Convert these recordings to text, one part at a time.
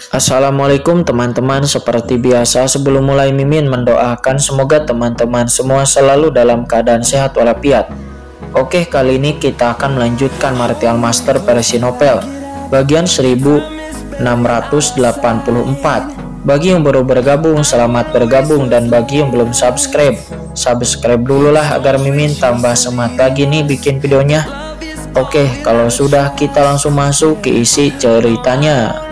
Assalamualaikum teman-teman, seperti biasa sebelum mulai Mimin mendoakan semoga teman-teman semua selalu dalam keadaan sehat walafiat. Oke, kali ini kita akan melanjutkan Martial Master versi novel bagian 1684. Bagi yang baru bergabung, selamat bergabung, dan bagi yang belum subscribe dulu lah agar Mimin tambah semangat lagi nih bikin videonya. Oke, kalau sudah kita langsung masuk ke isi ceritanya.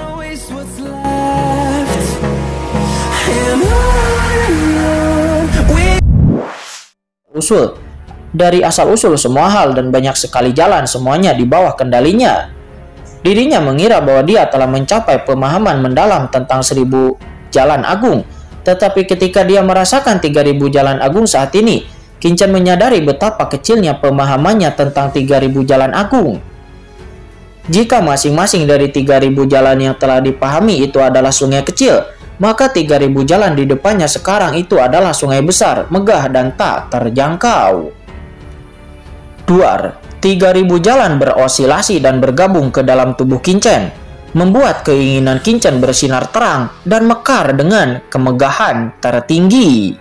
Usul. Dari asal-usul semua hal dan banyak sekali jalan, semuanya di bawah kendalinya. Dirinya mengira bahwa dia telah mencapai pemahaman mendalam tentang 1000 jalan agung. Tetapi ketika dia merasakan 3000 jalan agung saat ini, Kinchan menyadari betapa kecilnya pemahamannya tentang 3000 jalan agung. Jika masing-masing dari 3000 jalan yang telah dipahami itu adalah sungai kecil, maka 3000 jalan di depannya sekarang itu adalah sungai besar, megah dan tak terjangkau. Duar, 3000 jalan berosilasi dan bergabung ke dalam tubuh Kinchan, membuat keinginan Kinchan bersinar terang dan mekar dengan kemegahan tertinggi.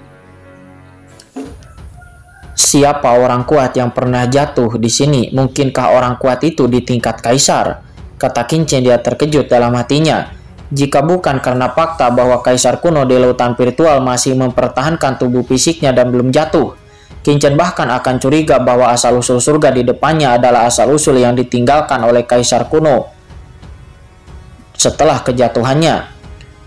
Siapa orang kuat yang pernah jatuh di sini? Mungkinkah orang kuat itu di tingkat kaisar? Kata Kinchan, dia terkejut dalam hatinya. Jika bukan karena fakta bahwa kaisar kuno di lautan virtual masih mempertahankan tubuh fisiknya dan belum jatuh, Kinchan bahkan akan curiga bahwa asal-usul surga di depannya adalah asal-usul yang ditinggalkan oleh kaisar kuno setelah kejatuhannya.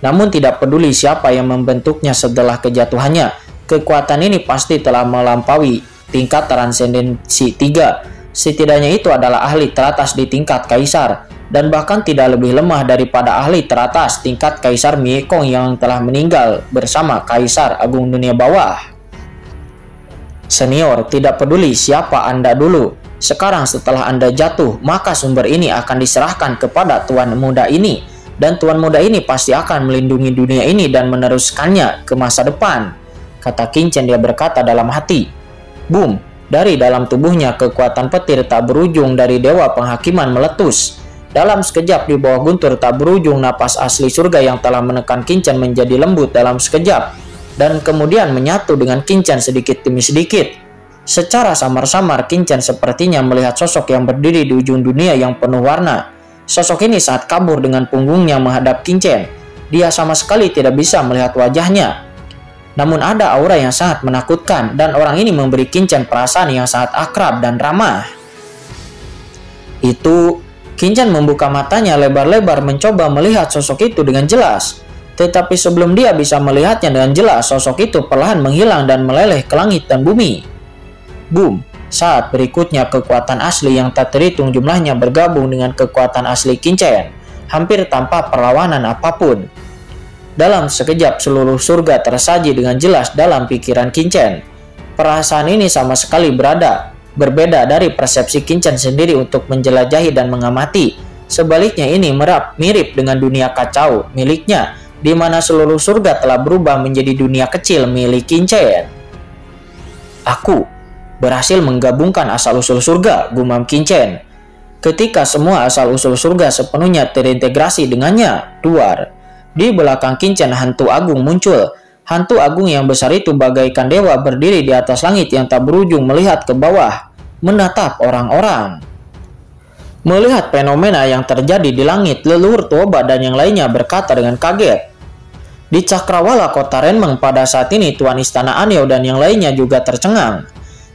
Namun tidak peduli siapa yang membentuknya setelah kejatuhannya, kekuatan ini pasti telah melampaui tingkat transendensi 3. Setidaknya itu adalah ahli teratas di tingkat kaisar, dan bahkan tidak lebih lemah daripada ahli teratas tingkat Kaisar Miekong yang telah meninggal bersama Kaisar Agung Dunia Bawah. Senior, tidak peduli siapa Anda dulu. Sekarang setelah Anda jatuh, maka sumber ini akan diserahkan kepada Tuan Muda ini. Dan Tuan Muda ini pasti akan melindungi dunia ini dan meneruskannya ke masa depan. Kata Kinchan, dia berkata dalam hati. Boom, dari dalam tubuhnya kekuatan petir tak berujung dari Dewa Penghakiman meletus. Dalam sekejap di bawah guntur tak berujung, napas asli surga yang telah menekan Kinchan menjadi lembut dalam sekejap, dan kemudian menyatu dengan Kinchan sedikit demi sedikit. Secara samar-samar Kinchan sepertinya melihat sosok yang berdiri di ujung dunia yang penuh warna. Sosok ini saat kabur dengan punggungnya menghadap Kinchan. Dia sama sekali tidak bisa melihat wajahnya. Namun ada aura yang sangat menakutkan, dan orang ini memberi Kinchan perasaan yang sangat akrab dan ramah. Kinchan membuka matanya lebar-lebar mencoba melihat sosok itu dengan jelas. Tetapi sebelum dia bisa melihatnya dengan jelas, sosok itu perlahan menghilang dan meleleh ke langit dan bumi. Boom! Saat berikutnya kekuatan asli yang tak terhitung jumlahnya bergabung dengan kekuatan asli Kinchan, hampir tanpa perlawanan apapun. Dalam sekejap seluruh surga tersaji dengan jelas dalam pikiran Kinchan. Perasaan ini sama sekali berbeda dari persepsi Kinchan sendiri untuk menjelajahi dan mengamati. Sebaliknya ini mirip dengan dunia kacau miliknya, di mana seluruh surga telah berubah menjadi dunia kecil milik Kinchan. Aku berhasil menggabungkan asal-usul surga, gumam Kinchan. Ketika semua asal-usul surga sepenuhnya terintegrasi dengannya, duar. Di belakang Kinchan hantu agung muncul. Hantu agung yang besar itu bagaikan dewa berdiri di atas langit yang tak berujung melihat ke bawah, menatap orang-orang. Melihat fenomena yang terjadi di langit, leluhur Tuoba dan yang lainnya berkata dengan kaget. Di cakrawala kota Renmeng pada saat ini, Tuan Istana Anyao dan yang lainnya juga tercengang.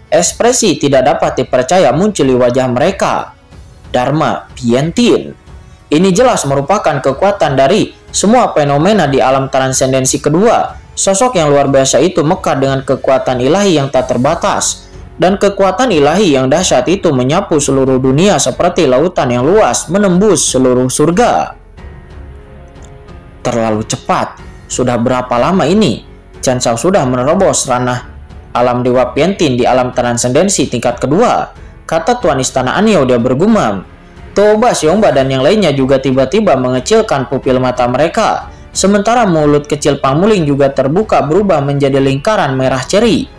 Ekspresi tidak dapat dipercaya muncul di wajah mereka. Dharma Pientin. Ini jelas merupakan kekuatan dari semua fenomena di alam transendensi kedua. Sosok yang luar biasa itu mekar dengan kekuatan ilahi yang tak terbatas. Dan kekuatan ilahi yang dahsyat itu menyapu seluruh dunia seperti lautan yang luas menembus seluruh surga. Terlalu cepat. Sudah berapa lama ini? Chen Shao sudah menerobos ranah alam Dewa Pientin di alam transendensi tingkat kedua. Kata Tuan Istana Anyao, dia bergumam. Tuoba, Xiongba dan yang lainnya juga tiba-tiba mengecilkan pupil mata mereka. Sementara mulut kecil Pangmuling juga terbuka berubah menjadi lingkaran merah ceri.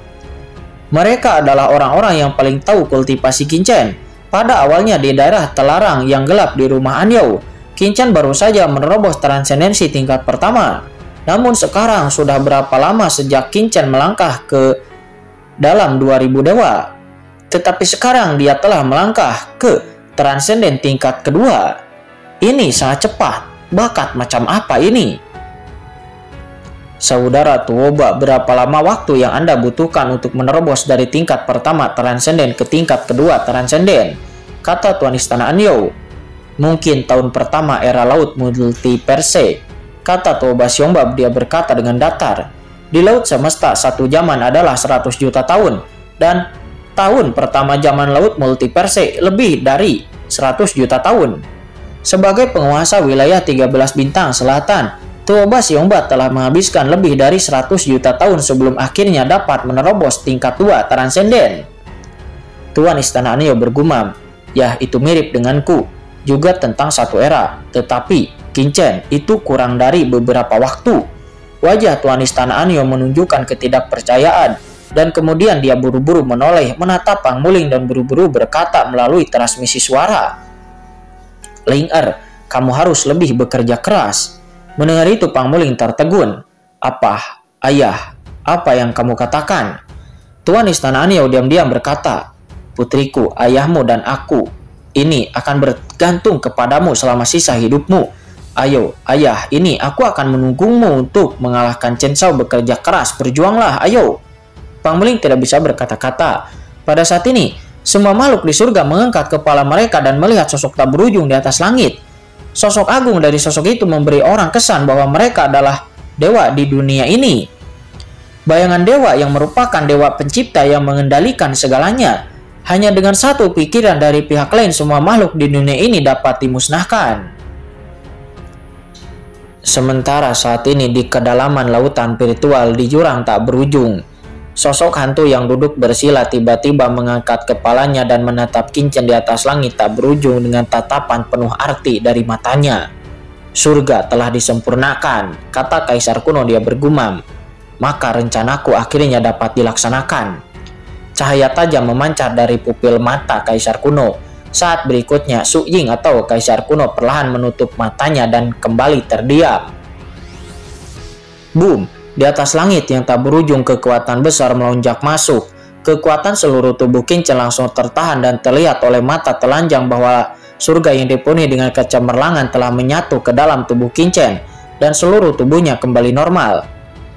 Mereka adalah orang-orang yang paling tahu kultivasi Kinchan. Pada awalnya di daerah terlarang yang gelap di rumah Anyao, Kincen baru saja menerobos transendensi tingkat pertama. Namun sekarang sudah berapa lama sejak Kincen melangkah ke dalam 2000 dewa. Tetapi sekarang dia telah melangkah ke transenden tingkat kedua. Ini sangat cepat. Bakat macam apa ini? Saudara Tuoba, berapa lama waktu yang Anda butuhkan untuk menerobos dari tingkat pertama transenden ke tingkat kedua transenden? Kata Tuan Istana Anyo. Mungkin tahun pertama era laut multiverse, kata Tuoba Siongbab. Dia berkata dengan datar. Di laut semesta satu zaman adalah 100 juta tahun, dan tahun pertama zaman laut multiverse lebih dari 100 juta tahun. Sebagai penguasa wilayah 13 bintang selatan, Tuoba Siongbab telah menghabiskan lebih dari 100 juta tahun sebelum akhirnya dapat menerobos tingkat 2 transenden. Tuan Istana Anyo bergumam, ya itu mirip denganku, juga tentang satu era, tetapi Kincen itu kurang dari beberapa waktu. Wajah Tuan Istana Anyo menunjukkan ketidakpercayaan, dan kemudian dia buru-buru menoleh, menatap Pang Muling dan buru-buru berkata melalui transmisi suara, Ling Er, kamu harus lebih bekerja keras. Mendengar itu Pang Muling tertegun. Apa, ayah? Apa yang kamu katakan? Tuan Istana Anyo diam-diam berkata, putriku, ayahmu dan aku, ini akan bergantung kepadamu selama sisa hidupmu. Ayo, ayah, ini aku akan menunggumu untuk mengalahkan Chen Shao. Bekerja keras, berjuanglah, ayo. Pang Muling tidak bisa berkata-kata. Pada saat ini, semua makhluk di surga mengangkat kepala mereka dan melihat sosok tak berujung di atas langit. Sosok agung dari sosok itu memberi orang kesan bahwa mereka adalah dewa di dunia ini. Bayangan dewa yang merupakan dewa pencipta yang mengendalikan segalanya. Hanya dengan satu pikiran dari pihak lain, semua makhluk di dunia ini dapat dimusnahkan. Sementara saat ini di kedalaman lautan virtual di jurang tak berujung, sosok hantu yang duduk bersila tiba-tiba mengangkat kepalanya dan menatap Kincen di atas langit tak berujung dengan tatapan penuh arti dari matanya. Surga telah disempurnakan, kata Kaisar Kuno. Dia bergumam, maka rencanaku akhirnya dapat dilaksanakan. Cahaya tajam memancar dari pupil mata Kaisar Kuno. Saat berikutnya, Su Ying atau Kaisar Kuno perlahan menutup matanya dan kembali terdiam. Boom! Di atas langit yang tak berujung, kekuatan besar melonjak masuk. Kekuatan seluruh tubuh Kincen langsung tertahan dan terlihat oleh mata telanjang bahwa surga yang dipenuhi dengan kecemerlangan telah menyatu ke dalam tubuh Kincen dan seluruh tubuhnya kembali normal.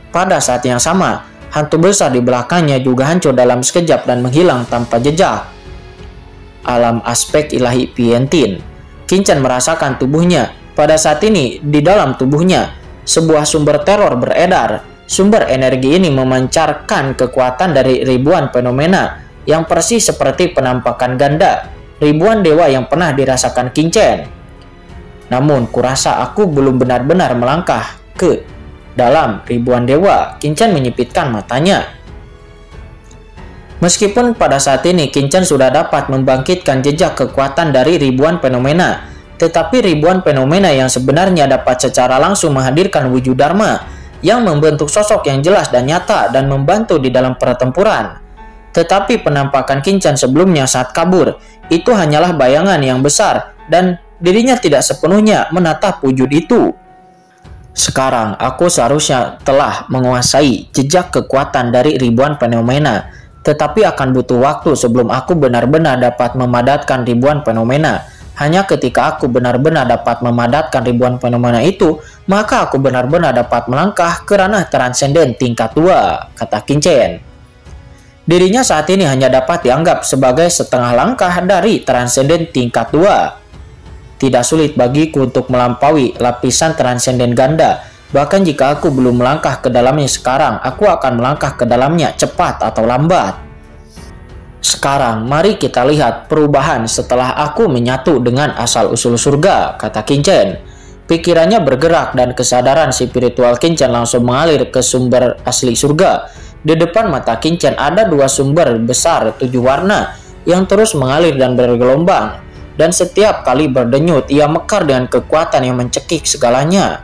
Pada saat yang sama, hantu besar di belakangnya juga hancur dalam sekejap dan menghilang tanpa jejak. Alam aspek ilahi Pientin. Kincen merasakan tubuhnya. Pada saat ini, di dalam tubuhnya, sebuah sumber teror beredar. Sumber energi ini memancarkan kekuatan dari ribuan fenomena yang persis seperti penampakan ganda ribuan dewa yang pernah dirasakan Kincen. Namun, kurasa aku belum benar-benar melangkah ke dalam ribuan dewa. Kincen menyipitkan matanya. Meskipun pada saat ini Kincen sudah dapat membangkitkan jejak kekuatan dari ribuan fenomena, tetapi ribuan fenomena yang sebenarnya dapat secara langsung menghadirkan wujud Dharma yang membentuk sosok yang jelas dan nyata dan membantu di dalam pertempuran. Tetapi penampakan Kincen sebelumnya saat kabur itu hanyalah bayangan yang besar dan dirinya tidak sepenuhnya menatap wujud itu. Sekarang aku seharusnya telah menguasai jejak kekuatan dari ribuan fenomena, tetapi akan butuh waktu sebelum aku benar-benar dapat memadatkan ribuan fenomena. Hanya ketika aku benar-benar dapat memadatkan ribuan fenomena itu, maka aku benar-benar dapat melangkah ke ranah transenden tingkat 2, kata Kincen. Dirinya saat ini hanya dapat dianggap sebagai setengah langkah dari transenden tingkat 2. Tidak sulit bagiku untuk melampaui lapisan transenden ganda. Bahkan jika aku belum melangkah ke dalamnya sekarang, aku akan melangkah ke dalamnya cepat atau lambat. Sekarang mari kita lihat perubahan setelah aku menyatu dengan asal-usul surga, kata Kincen. Pikirannya bergerak dan kesadaran spiritual Kincen langsung mengalir ke sumber asli surga. Di depan mata Kincen ada dua sumber besar 7 warna yang terus mengalir dan bergelombang. Dan setiap kali berdenyut, ia mekar dengan kekuatan yang mencekik segalanya.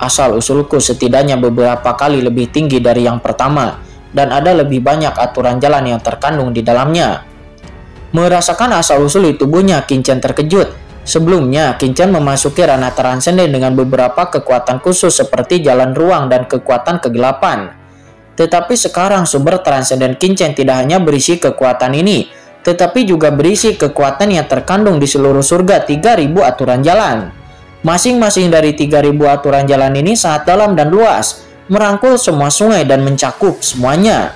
Asal-usulku setidaknya beberapa kali lebih tinggi dari yang pertama, dan ada lebih banyak aturan jalan yang terkandung di dalamnya. Merasakan asal-usul di tubuhnya, Kincen terkejut. Sebelumnya, Kincen memasuki ranah transenden dengan beberapa kekuatan khusus seperti jalan ruang dan kekuatan kegelapan. Tetapi sekarang sumber transenden Kincen tidak hanya berisi kekuatan ini, tetapi juga berisi kekuatan yang terkandung di seluruh surga 3000 aturan jalan. Masing-masing dari 3000 aturan jalan ini sangat dalam dan luas, merangkul semua sungai dan mencakup semuanya.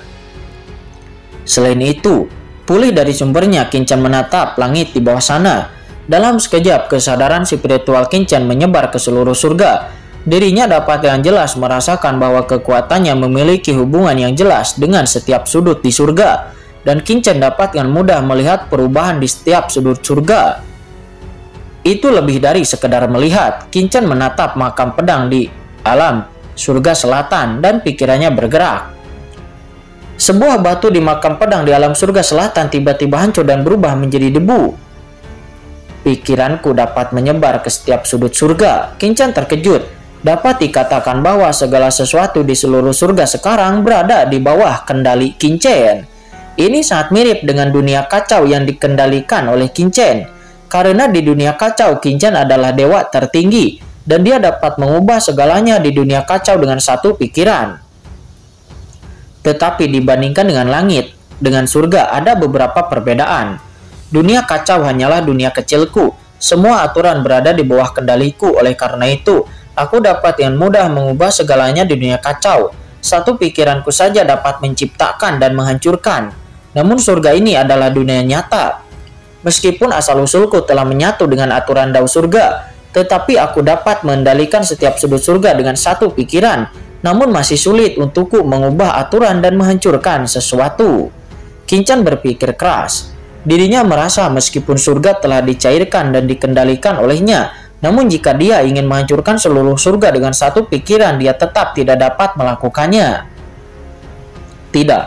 Selain itu, pulih dari sumbernya, Kincen menatap langit di bawah sana. Dalam sekejap, kesadaran spiritual Kincen menyebar ke seluruh surga. Dirinya dapat dengan jelas merasakan bahwa kekuatannya memiliki hubungan yang jelas dengan setiap sudut di surga, dan Kincen dapat dengan mudah melihat perubahan di setiap sudut surga. Itu lebih dari sekedar melihat. Kincen menatap makam pedang di alam surga selatan dan pikirannya bergerak. Sebuah batu di makam pedang di alam surga selatan tiba-tiba hancur dan berubah menjadi debu. Pikiranku dapat menyebar ke setiap sudut surga. Kincen terkejut. Dapat dikatakan bahwa segala sesuatu di seluruh surga sekarang berada di bawah kendali Kincen. Ini sangat mirip dengan dunia kacau yang dikendalikan oleh Kincen. Karena di dunia kacau, Kincen adalah dewa tertinggi, dan dia dapat mengubah segalanya di dunia kacau dengan satu pikiran. Tetapi dibandingkan dengan langit, dengan surga ada beberapa perbedaan. Dunia kacau hanyalah dunia kecilku. Semua aturan berada di bawah kendaliku. Oleh karena itu, aku dapat dengan mudah mengubah segalanya di dunia kacau. Satu pikiranku saja dapat menciptakan dan menghancurkan. Namun surga ini adalah dunia nyata. Meskipun asal-usulku telah menyatu dengan aturan dao surga, tetapi aku dapat mengendalikan setiap sudut surga dengan satu pikiran. Namun masih sulit untukku mengubah aturan dan menghancurkan sesuatu. Kincen berpikir keras. Dirinya merasa meskipun surga telah dicairkan dan dikendalikan olehnya, namun jika dia ingin menghancurkan seluruh surga dengan satu pikiran, dia tetap tidak dapat melakukannya. Tidak,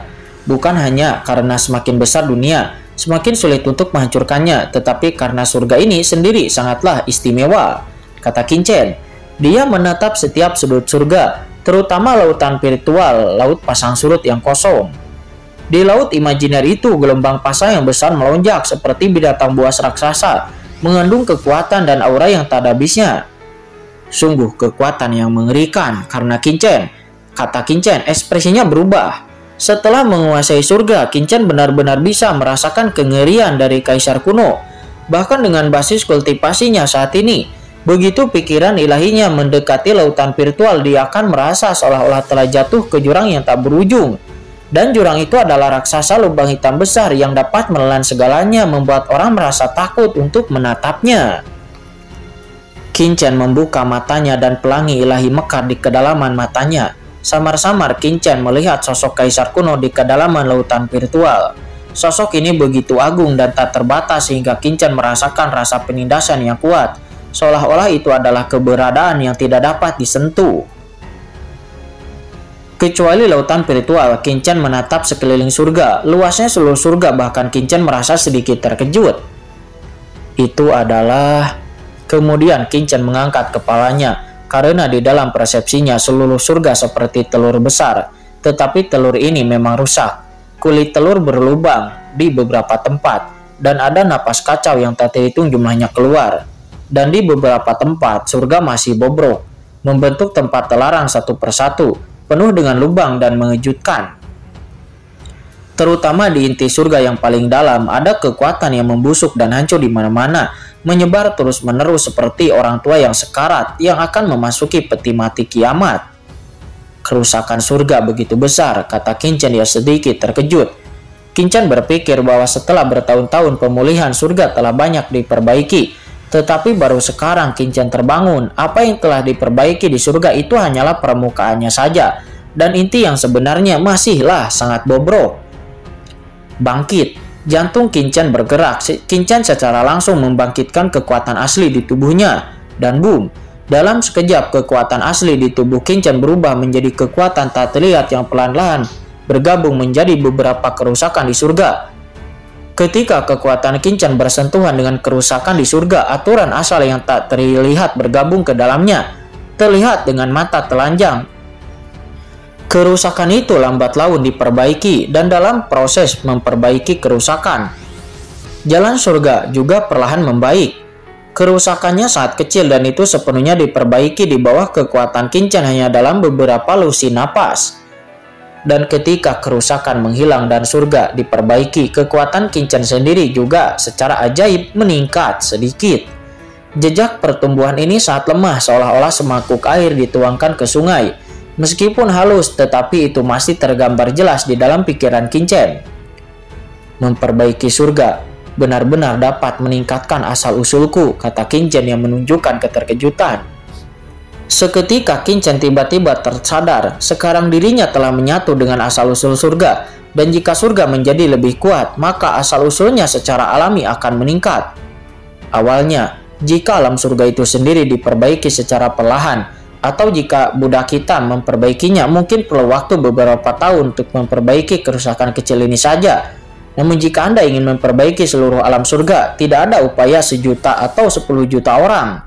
bukan hanya karena semakin besar dunia, semakin sulit untuk menghancurkannya, tetapi karena surga ini sendiri sangatlah istimewa, kata Kincen. Dia menatap setiap sudut surga, terutama lautan virtual, laut pasang surut yang kosong. Di laut imajiner itu, gelombang pasang yang besar melonjak seperti binatang buas raksasa, mengandung kekuatan dan aura yang tak ada habisnya. Sungguh kekuatan yang mengerikan karena Kincen, kata Kincen, ekspresinya berubah. Setelah menguasai surga, Kincen benar-benar bisa merasakan kengerian dari kaisar kuno. Bahkan dengan basis kultivasinya saat ini, begitu pikiran ilahinya mendekati lautan virtual, dia akan merasa seolah-olah telah jatuh ke jurang yang tak berujung. Dan jurang itu adalah raksasa lubang hitam besar yang dapat menelan segalanya, membuat orang merasa takut untuk menatapnya. Kincen membuka matanya dan pelangi ilahi mekar di kedalaman matanya. Samar-samar Kincen melihat sosok kaisar kuno di kedalaman lautan virtual. Sosok ini begitu agung dan tak terbatas sehingga Kincen merasakan rasa penindasan yang kuat, seolah-olah itu adalah keberadaan yang tidak dapat disentuh. Kecuali lautan virtual, Kincen menatap sekeliling surga. Luasnya seluruh surga, bahkan Kincen merasa sedikit terkejut. Itu adalah... Kemudian Kincen mengangkat kepalanya, karena di dalam persepsinya seluruh surga seperti telur besar. Tetapi telur ini memang rusak. Kulit telur berlubang di beberapa tempat, dan ada napas kacau yang tak terhitung jumlahnya keluar. Dan di beberapa tempat, surga masih bobrok, membentuk tempat terlarang satu persatu, penuh dengan lubang dan mengejutkan. Terutama di inti surga yang paling dalam, ada kekuatan yang membusuk dan hancur di mana-mana, menyebar terus-menerus seperti orang tua yang sekarat yang akan memasuki peti mati kiamat. Kerusakan surga begitu besar, kata Kincen yang sedikit terkejut. Kincen berpikir bahwa setelah bertahun-tahun pemulihan surga telah banyak diperbaiki. Tetapi baru sekarang Kincen terbangun. Apa yang telah diperbaiki di surga itu hanyalah permukaannya saja, dan inti yang sebenarnya masihlah sangat bobrok. Bangkit. Jantung Kincen bergerak. Kincen secara langsung membangkitkan kekuatan asli di tubuhnya. Dan boom, dalam sekejap kekuatan asli di tubuh Kincen berubah menjadi kekuatan tak terlihat yang pelan-pelan bergabung menjadi beberapa kerusakan di surga. Ketika kekuatan Kincen bersentuhan dengan kerusakan di surga, aturan asal yang tak terlihat bergabung ke dalamnya, terlihat dengan mata telanjang. Kerusakan itu lambat laun diperbaiki, dan dalam proses memperbaiki kerusakan, jalan surga juga perlahan membaik. Kerusakannya sangat kecil dan itu sepenuhnya diperbaiki di bawah kekuatan Qin-Chen hanya dalam beberapa lusi napas. Dan ketika kerusakan menghilang dan surga diperbaiki, kekuatan Qin-Chen sendiri juga secara ajaib meningkat sedikit. Jejak pertumbuhan ini sangat lemah, seolah-olah semangkuk air dituangkan ke sungai. Meskipun halus, tetapi itu masih tergambar jelas di dalam pikiran Qin-Chen. Memperbaiki surga benar-benar dapat meningkatkan asal-usulku, kata Qin-Chen yang menunjukkan keterkejutan. Seketika Qin-Chen tiba-tiba tersadar, sekarang dirinya telah menyatu dengan asal-usul surga, dan jika surga menjadi lebih kuat, maka asal-usulnya secara alami akan meningkat. Awalnya, jika alam surga itu sendiri diperbaiki secara perlahan, atau jika budak hitam memperbaikinya, mungkin perlu waktu beberapa tahun untuk memperbaiki kerusakan kecil ini saja. Namun jika Anda ingin memperbaiki seluruh alam surga, tidak ada upaya 1 juta atau 10 juta orang.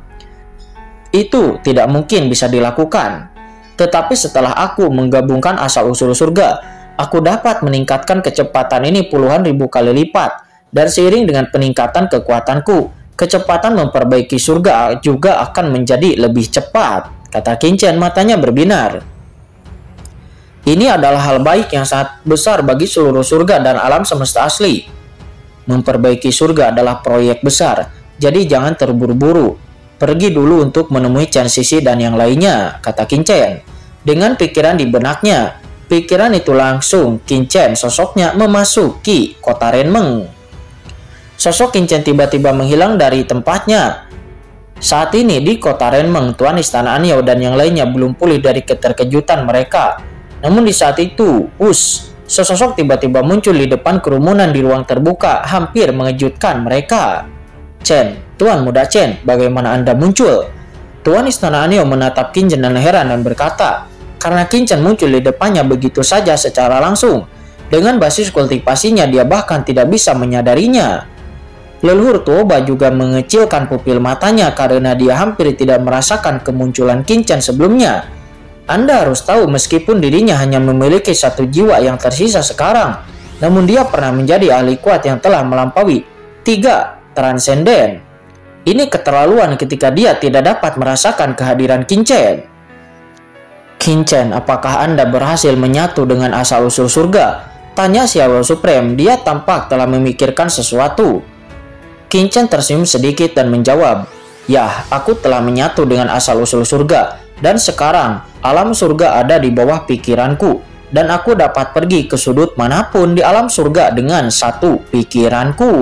Itu tidak mungkin bisa dilakukan. Tetapi setelah aku menggabungkan asal-usul surga, aku dapat meningkatkan kecepatan ini puluhan ribu kali lipat. Dan seiring dengan peningkatan kekuatanku, kecepatan memperbaiki surga juga akan menjadi lebih cepat, kata Qin-Chen, matanya berbinar. Ini adalah hal baik yang sangat besar bagi seluruh surga dan alam semesta asli. Memperbaiki surga adalah proyek besar, jadi jangan terburu-buru. Pergi dulu untuk menemui Chen Sisi dan yang lainnya, kata Qin-Chen. Dengan pikiran di benaknya, pikiran itu langsung Qin-Chen sosoknya memasuki kota Renmeng. Sosok Qin-Chen tiba-tiba menghilang dari tempatnya. Saat ini di kota Renmeng, Tuan Istana Anyao dan yang lainnya belum pulih dari keterkejutan mereka. Namun di saat itu, sesosok tiba-tiba muncul di depan kerumunan di ruang terbuka, hampir mengejutkan mereka. Chen, Tuan Muda Chen, bagaimana Anda muncul? Tuan Istana Anyao menatap Qin-Chen dan heran dan berkata, karena Qin-Chen muncul di depannya begitu saja secara langsung. Dengan basis kultivasinya, dia bahkan tidak bisa menyadarinya. Leluhur Tuoba juga mengecilkan pupil matanya karena dia hampir tidak merasakan kemunculan Qin-Chen sebelumnya. Anda harus tahu, meskipun dirinya hanya memiliki 1 jiwa yang tersisa sekarang, namun dia pernah menjadi ahli kuat yang telah melampaui 3 transenden. Ini keterlaluan ketika dia tidak dapat merasakan kehadiran Qin-Chen. Qin-Chen, apakah Anda berhasil menyatu dengan asal-usul surga? Tanya Xiao Supreme, dia tampak telah memikirkan sesuatu. Qin-Chen tersenyum sedikit dan menjawab, ya, aku telah menyatu dengan asal-usul surga. Dan sekarang, alam surga ada di bawah pikiranku. Dan aku dapat pergi ke sudut manapun di alam surga dengan 1 pikiranku.